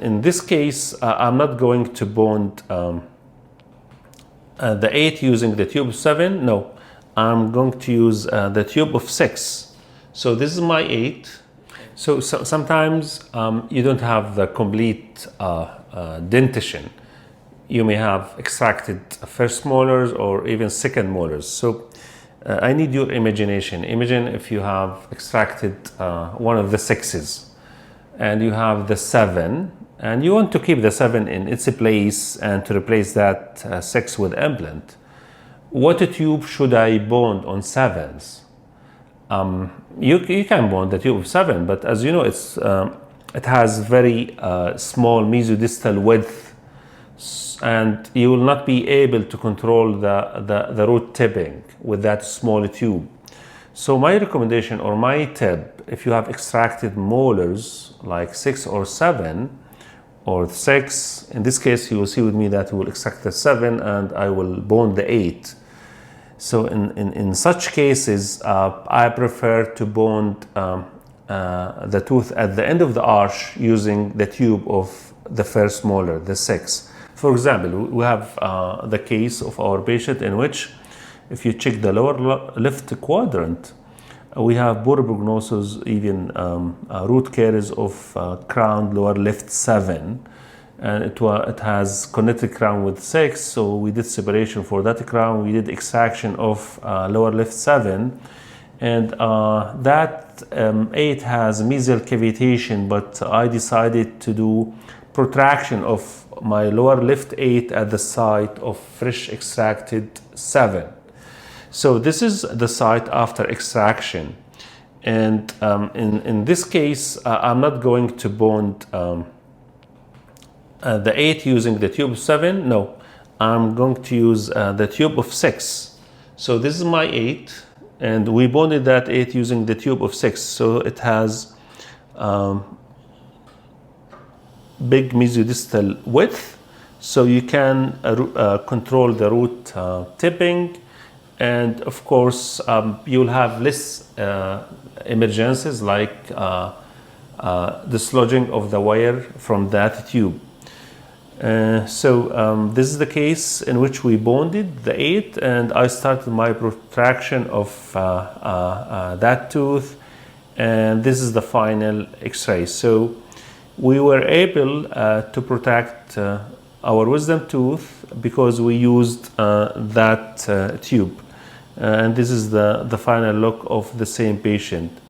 in this case, I'm not going to bond the 8 using the tube of 7. No, I'm going to use the tube of 6. So this is my 8. So sometimes you don't have the complete dentition. You may have extracted first molars or even second molars. So I need your imagination. Imagine if you have extracted one of the 6s and you have the 7, and you want to keep the 7 in its place and to replace that 6 with implant. What tube should I bond on 7s? You can bond the tube of 7, but as you know, it has very small mesodistal width, and you will not be able to control the root tipping with that small tube. So my recommendation or my tip, if you have extracted molars like 6 or 7, or 6, in this case you will see with me that we will extract the 7 and I will bond the 8. So in such cases, I prefer to bond the tooth at the end of the arch using the tube of the first molar, the 6. For example, we have the case of our patient in which, if you check the lower left quadrant, we have poor prognosis, even root caries of crown lower left 7, and it has connected crown with 6. So we did separation for that crown. We did extraction of lower left 7, and that 8 has mesial cavitation, but I decided to do protraction of my lower left 8 at the site of fresh extracted 7. So this is the site after extraction, and in this case I'm not going to bond the 8 using the tube of 7. No, I'm going to use the tube of 6. So this is my 8, and we bonded that 8 using the tube of 6. So it has big mesodistal width, so you can control the root tipping. And of course, you'll have less emergencies like dislodging of the wire from that tube. So this is the case in which we bonded the 8, and I started my protraction of that tooth, and this is the final X-ray. So we were able to protect our wisdom tooth because we used that tube. And this is the final look of the same patient.